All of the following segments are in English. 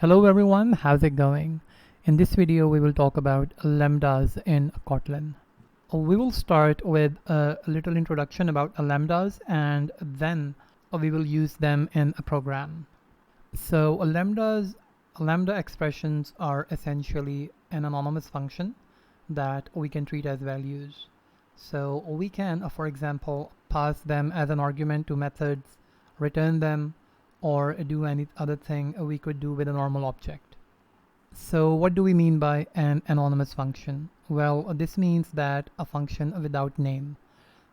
Hello everyone, how's it going? In this video we will talk about lambdas in Kotlin. We will start with a little introduction about lambdas and then we will use them in a program. So lambda expressions are essentially an anonymous function that we can treat as values. So we can, for example, pass them as an argument to methods, return them, or do any other thing we could do with a normal object. So what do we mean by an anonymous function? Well, this means that a function without name.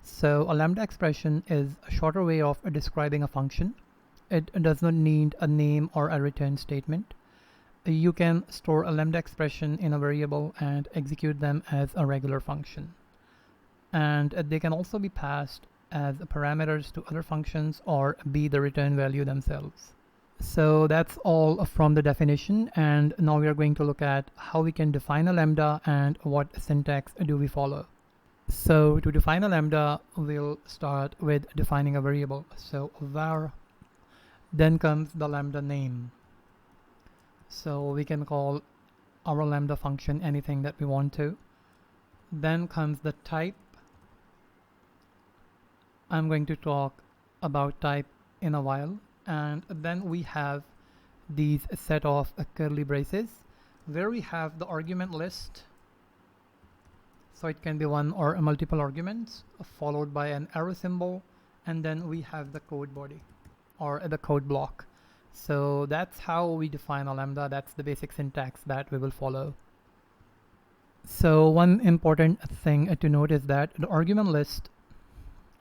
So a lambda expression is a shorter way of describing a function. It does not need a name or a return statement. You can store a lambda expression in a variable and execute them as a regular function. And they can also be passed as parameters to other functions or be the return value themselves. So that's all from the definition, and now we are going to look at how we can define a lambda and what syntax do we follow. So to define a lambda, we'll start with defining a variable. So var, then comes the lambda name. So we can call our lambda function anything that we want to. Then comes the type. I'm going to talk about type in a while. And then we have these set of curly braces where we have the argument list. So it can be one or multiple arguments followed by an arrow symbol, and then we have the code body or the code block. So that's how we define a lambda. That's the basic syntax that we will follow. So one important thing to note is that the argument list,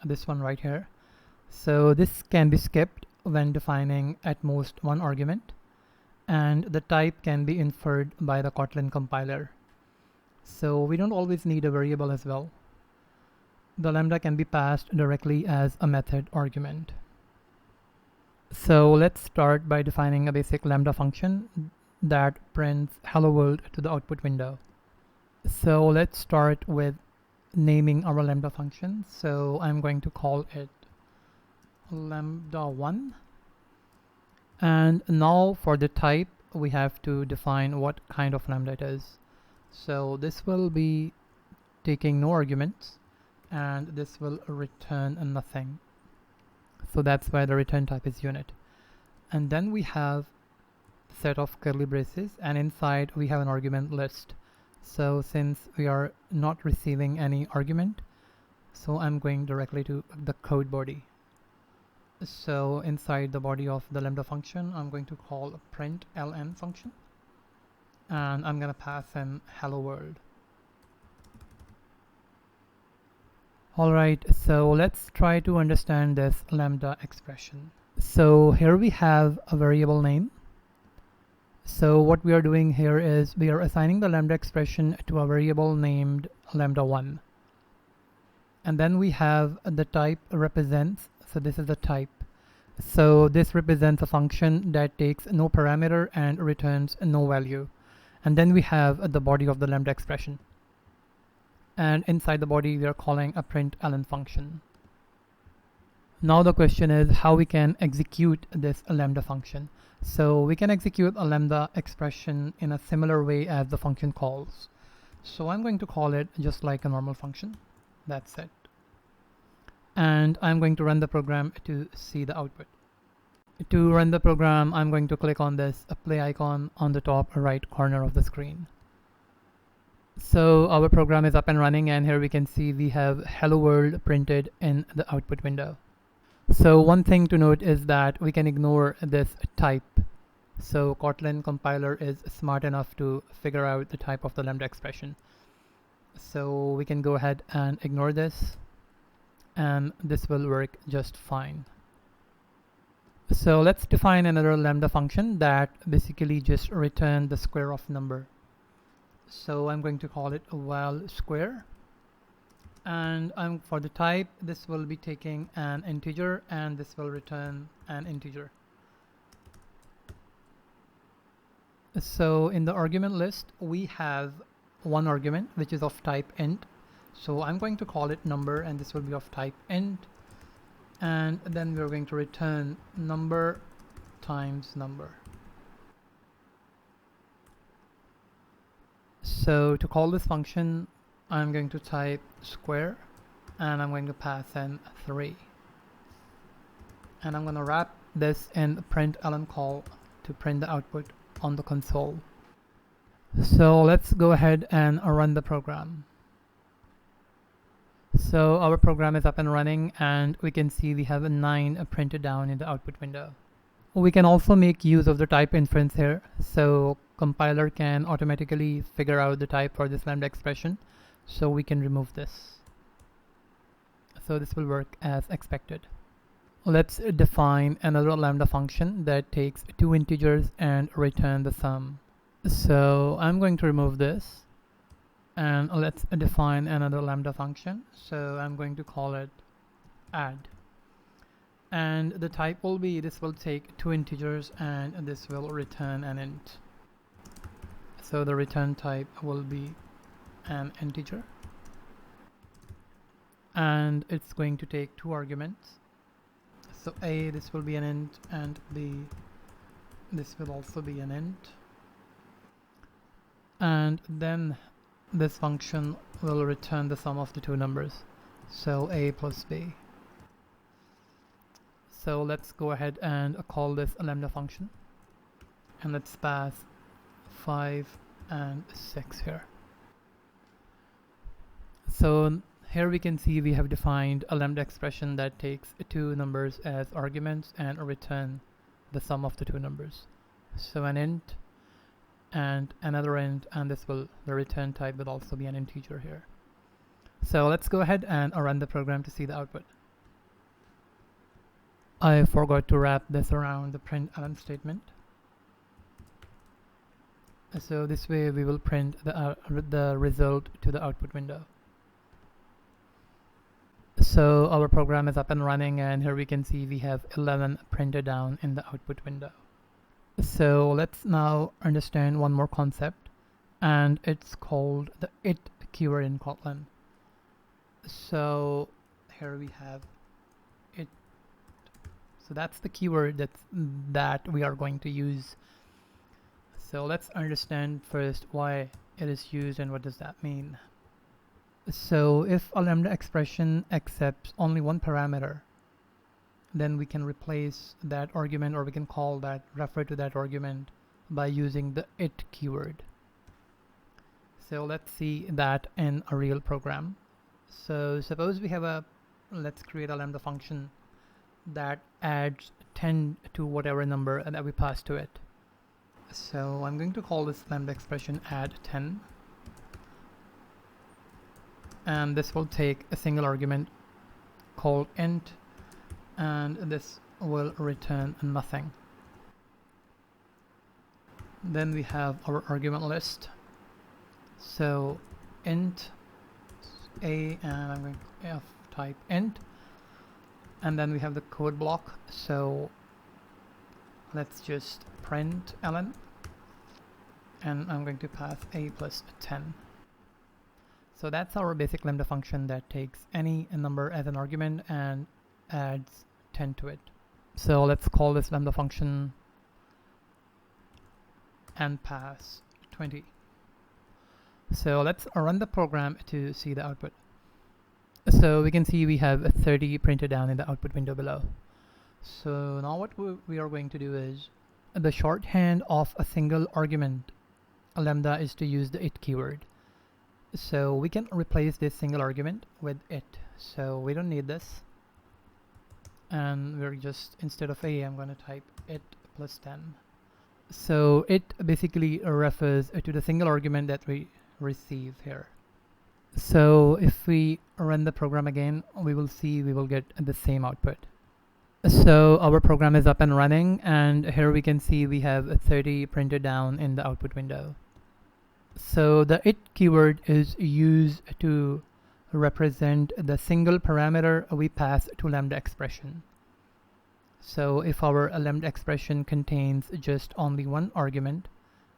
this one right here, so this can be skipped when defining at most one argument, and the type can be inferred by the Kotlin compiler. So we don't always need a variable as well. The lambda can be passed directly as a method argument. So let's start by defining a basic lambda function that prints hello world to the output window. So let's start with naming our lambda function. So I'm going to call it lambda1, and now for the type we have to define what kind of lambda it is. So this will be taking no arguments and this will return nothing. So that's why the return type is unit. And then we have set of curly braces, and inside we have an argument list. So since we are not receiving any argument, so I'm going directly to the code body. So inside the body of the lambda function, I'm going to call a print ln function, and I'm going to pass in hello world. Alright, so let's try to understand this lambda expression. So here we have a variable name. So what we are doing here is we are assigning the lambda expression to a variable named lambda1. And then we have the type represents, so this is the type. So this represents a function that takes no parameter and returns no value. And then we have the body of the lambda expression. And inside the body we are calling a print ln function. Now the question is how we can execute this lambda function. So we can execute a lambda expression in a similar way as the function calls. So I'm going to call it just like a normal function. That's it. And I'm going to run the program to see the output. To run the program, I'm going to click on this play icon on the top right corner of the screen. So our program is up and running, and here we can see we have hello world printed in the output window. So one thing to note is that we can ignore this type. So Kotlin compiler is smart enough to figure out the type of the lambda expression. So we can go ahead and ignore this, and this will work just fine. So let's define another lambda function that basically just return the square of number. So I'm going to call it val square, and for the type this will be taking an integer and this will return an integer. So in the argument list we have one argument which is of type int. So I'm going to call it number, and this will be of type int, and then we're going to return number times number. So to call this function, I'm going to type square and I'm going to pass in 3. And I'm going to wrap this in println call to print the output on the console. So let's go ahead and run the program. So our program is up and running, and we can see we have a 9 printed down in the output window. We can also make use of the type inference here. So compiler can automatically figure out the type for this Lambda expression. So we can remove this. So this will work as expected. Let's define another Lambda function that takes 2 integers and return the sum. So I'm going to remove this, and let's define another Lambda function. So I'm going to call it add, and the type will be, this will take 2 integers and this will return an int. So the return type will be an integer, and it's going to take 2 arguments. So A, this will be an int, and B, this will also be an int. And then this function will return the sum of the 2 numbers, so A plus B. So let's go ahead and call this a Lambda function, and let's pass 5 and 6 here. So here we can see we have defined a Lambda expression that takes 2 numbers as arguments and return the sum of the 2 numbers. So an int and another int, and the return type will also be an integer here. So let's go ahead and run the program to see the output. I forgot to wrap this around the println statement. So this way we will print the result to the output window. So our program is up and running, and here we can see we have 11 printed down in the output window. So let's now understand one more concept, and it's called the it keyword in Kotlin. So here we have it. So that's the keyword that we are going to use. So let's understand first why it is used and what does that mean. So if a Lambda expression accepts only one parameter, then we can replace that argument, or we can refer to that argument by using the it keyword. So let's see that in a real program. So suppose we have let's create a Lambda function that adds 10 to whatever number that we pass to it. So I'm going to call this Lambda expression add 10, and this will take a single argument called int, and this will return nothing. Then we have our argument list. So int a, and I'm going to type int, and then we have the code block. So let's just print ln, and I'm going to pass a plus 10. So that's our basic Lambda function that takes any number as an argument and adds 10 to it. So let's call this Lambda function and pass 20. So let's run the program to see the output. So we can see we have 30 printed down in the output window below. So now what we are going to do is, the shorthand of a single argument Lambda is to use the it keyword. So we can replace this single argument with it. So we don't need this. And we're just, instead of a, I'm going to type it plus 10. So it basically refers to the single argument that we receive here. So if we run the program again, we will see we will get the same output. So our program is up and running, and here we can see we have 30 printed down in the output window. So the it keyword is used to represent the single parameter we pass to Lambda expression. So if our Lambda expression contains just only one argument,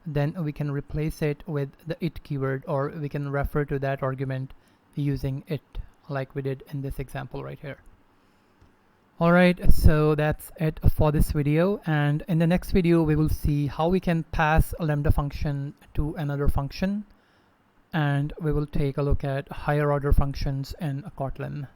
then we can replace it with the it keyword, or we can refer to that argument using it, like we did in this example right here. Alright, so that's it for this video, and in the next video we will see how we can pass a Lambda function to another function and we will take a look at higher order functions in Kotlin.